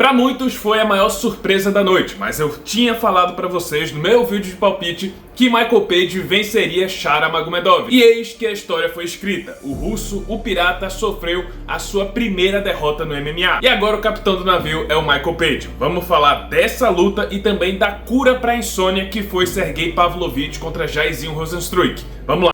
Pra muitos foi a maior surpresa da noite, mas eu tinha falado pra vocês no meu vídeo de palpite que Michael Page venceria Sara Magomedov. E eis que a história foi escrita. O russo, o pirata, sofreu a sua primeira derrota no MMA. E agora o capitão do navio é o Michael Page. Vamos falar dessa luta e também da cura pra insônia que foi Sergey Pavlovich contra Jairzinho Rozenstruik. Vamos lá!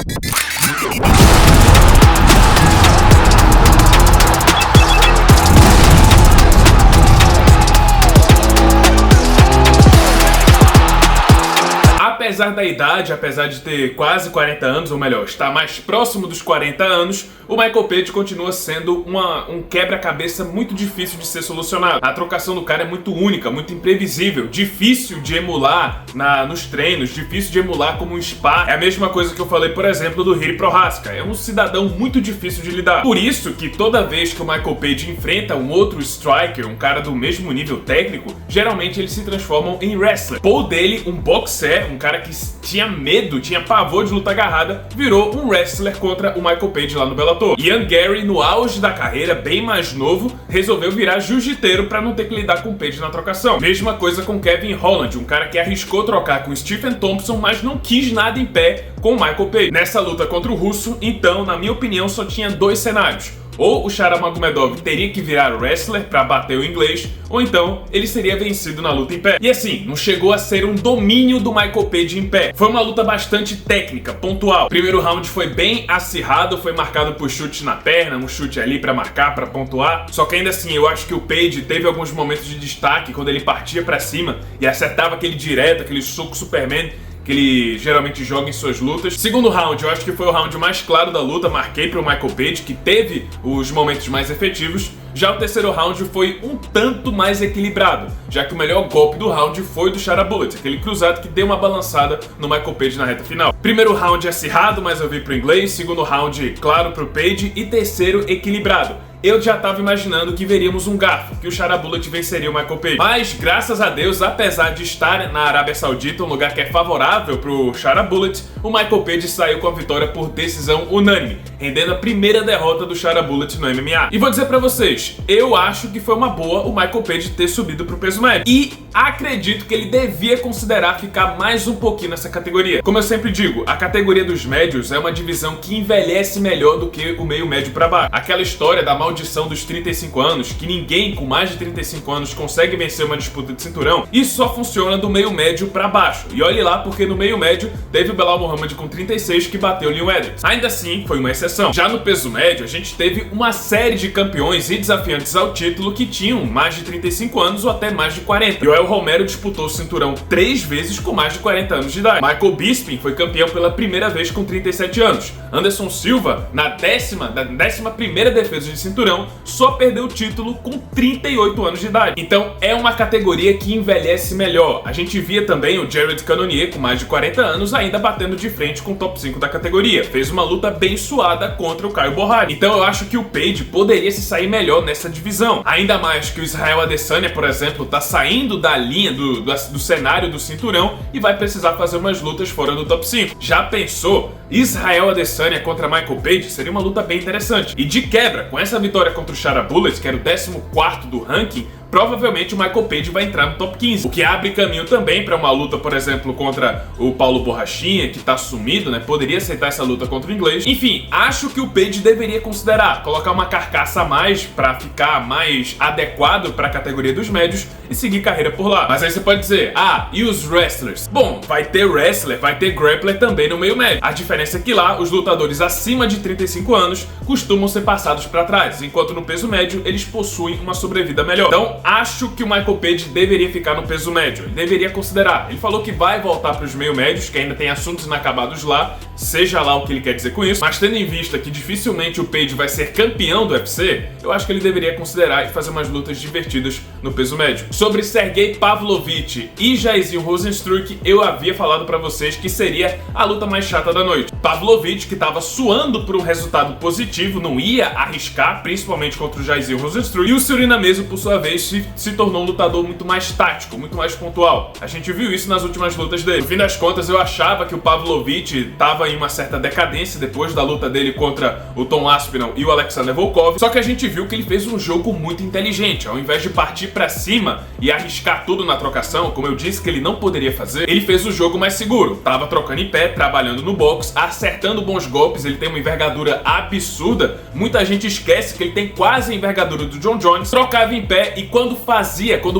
Apesar da idade, apesar de ter quase 40 anos, ou melhor, estar mais próximo dos 40 anos, o Michael Page continua sendo um quebra-cabeça muito difícil de ser solucionado. A trocação do cara é muito única, muito imprevisível, difícil de emular nos treinos, difícil de emular como um sparring. É a mesma coisa que eu falei, por exemplo, do Jiri Prochazka. É um cidadão muito difícil de lidar. Por isso que toda vez que o Michael Page enfrenta um outro striker, um cara do mesmo nível técnico, geralmente eles se transformam em wrestler. Paul dele, um boxer, um cara que tinha medo, tinha pavor de luta agarrada, virou um wrestler contra o Michael Page lá no Bellator. Ian Gary, no auge da carreira, bem mais novo, resolveu virar jiu-jiteiro pra não ter que lidar com o Page na trocação. Mesma coisa com Kevin Holland, um cara que arriscou trocar com Stephen Thompson, mas não quis nada em pé com o Michael Page. Nessa luta contra o russo, então, na minha opinião, só tinha dois cenários. Ou o Sara Magomedov teria que virar wrestler pra bater o inglês, ou então ele seria vencido na luta em pé. E assim, não chegou a ser um domínio do Michael Page em pé. Foi uma luta bastante técnica, pontual. O primeiro round foi bem acirrado, foi marcado por chute na perna, um chute ali pra marcar, pra pontuar. Só que ainda assim, eu acho que o Page teve alguns momentos de destaque quando ele partia pra cima e acertava aquele direto, aquele soco Superman que ele geralmente joga em suas lutas. Segundo round, eu acho que foi o round mais claro da luta, marquei para o Michael Page, que teve os momentos mais efetivos. Já o terceiro round foi um tanto mais equilibrado, já que o melhor golpe do round foi do Chariot, aquele cruzado que deu uma balançada no Michael Page na reta final. Primeiro round acirrado, mas eu vi pro inglês. Segundo round claro pro Page. E terceiro equilibrado. Eu já tava imaginando que veríamos um garfo, que o Chariot venceria o Michael Page. Mas, graças a Deus, apesar de estar na Arábia Saudita, um lugar que é favorável pro Chariot, o Michael Page saiu com a vitória por decisão unânime, rendendo a primeira derrota do Chariot no MMA. E vou dizer pra vocês, eu acho que foi uma boa o Michael Page ter subido pro peso médio. E acredito que ele devia considerar ficar mais um pouquinho nessa categoria. Como eu sempre digo, a categoria dos médios é uma divisão que envelhece melhor do que o meio médio pra baixo. Aquela história da maldição dos 35 anos, que ninguém com mais de 35 anos consegue vencer uma disputa de cinturão, isso só funciona do meio médio pra baixo. E olhe lá, porque no meio médio teve o Belal Muhammad com 36 que bateu o Leon Edwards. Ainda assim, foi uma exceção. Já no peso médio, a gente teve uma série de campeões e desafiantes ao título que tinham mais de 35 anos ou até mais de 40. Joel Romero disputou o cinturão 3 vezes com mais de 40 anos de idade. Michael Bisping foi campeão pela primeira vez com 37 anos. Anderson Silva, na 11ª defesa de cinturão, só perdeu o título com 38 anos de idade. Então é uma categoria que envelhece melhor. A gente via também o Jared Cannonier, com mais de 40 anos, ainda batendo de frente com o top 5 da categoria. Fez uma luta bem suada contra o Caio Borralho. Então eu acho que o Page poderia se sair melhor nessa divisão. Ainda mais que o Israel Adesanya, por exemplo, tá saindo da linha do cenário do cinturão e vai precisar fazer umas lutas fora do top 5. Já pensou? Israel Adesanya contra Michael Page seria uma luta bem interessante. E de quebra, com essa vitória contra o Chariot, que era o 14º do ranking, provavelmente o Michael Page vai entrar no top 15, o que abre caminho também para uma luta, por exemplo, contra o Paulo Borrachinha, que tá sumido, né? Poderia aceitar essa luta contra o inglês. Enfim, acho que o Page deveria considerar colocar uma carcaça a mais para ficar mais adequado para a categoria dos médios e seguir carreira por lá. Mas aí você pode dizer, e os wrestlers? Bom, vai ter wrestler, vai ter grappler também no meio médio. A diferença é que lá, os lutadores acima de 35 anos costumam ser passados para trás, enquanto no peso médio eles possuem uma sobrevida melhor. Então, acho que o Michael Page deveria ficar no peso médio. Ele deveria considerar. Ele falou que vai voltar para os meio médios, que ainda tem assuntos inacabados lá, seja lá o que ele quer dizer com isso. Mas tendo em vista que dificilmente o Page vai ser campeão do UFC, eu acho que ele deveria considerar e fazer umas lutas divertidas no peso médio. Sobre Sergey Pavlovich e Jairzinho Rozenstruik, eu havia falado para vocês que seria a luta mais chata da noite. Pavlovich, que estava suando por um resultado positivo, não ia arriscar, principalmente contra o Jairzinho Rozenstruik, e o surinamês, por sua vez, se tornou um lutador muito mais tático, muito mais pontual. A gente viu isso nas últimas lutas dele. No fim das contas, eu achava que o Pavlovich estava em uma certa decadência depois da luta dele contra o Tom Aspinall e o Alexander Volkov, só que a gente viu que ele fez um jogo muito inteligente. Ao invés de partir pra cima e arriscar tudo na trocação, como eu disse que ele não poderia fazer, ele fez o jogo mais seguro. Tava trocando em pé, trabalhando no box, acertando bons golpes, ele tem uma envergadura absurda. Muita gente esquece que ele tem quase a envergadura do John Jones, trocava em pé e quando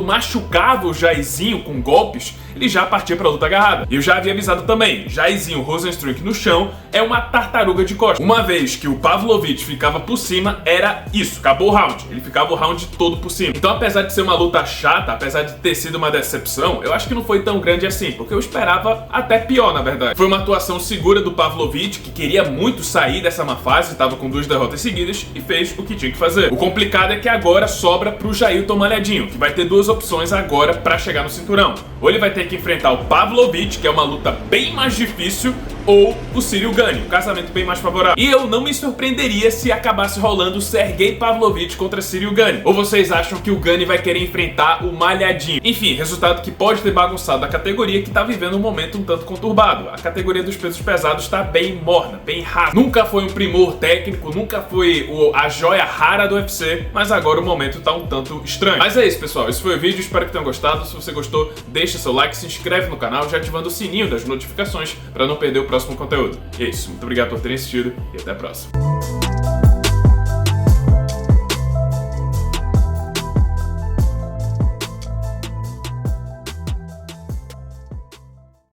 machucava o Jairzinho com golpes, ele já partia pra luta agarrada. E eu já havia avisado também, Jairzinho Rozenstruik no chão é uma tartaruga de costas. Uma vez que o Pavlovich ficava por cima, era isso, acabou o round. Ele ficava o round todo por cima. Então, apesar de ser uma luta chata, apesar de ter sido uma decepção, eu acho que não foi tão grande assim, porque eu esperava até pior, na verdade. Foi uma atuação segura do Pavlovich, que queria muito sair dessa má fase, estava com 2 derrotas seguidas e fez o que tinha que fazer. O complicado é que agora sobra pro Jailton Malhadinho, que vai ter 2 opções agora pra chegar no cinturão. Ou ele vai ter que enfrentar o Pavlovich, que é uma luta bem mais difícil, ou o Ciryl Gane, um casamento bem mais favorável. E eu não me surpreenderia se acabasse rolando o Sergey Pavlovich contra Ciryl Gane. Ou vocês acham que o Gane vai querer enfrentar o Malhadinho? Enfim, resultado que pode ter bagunçado a categoria, que tá vivendo um momento um tanto conturbado. A categoria dos pesos pesados tá bem morna, bem rasa. Nunca foi um primor técnico, nunca foi a joia rara do UFC, mas agora o momento tá um tanto estranho. Mas é isso, pessoal. Esse foi o vídeo, espero que tenham gostado. Se você gostou, deixa seu like, se inscreve no canal, já ativando o sininho das notificações para não perder o próximo conteúdo. E é isso, muito obrigado por terem assistido e até a próxima.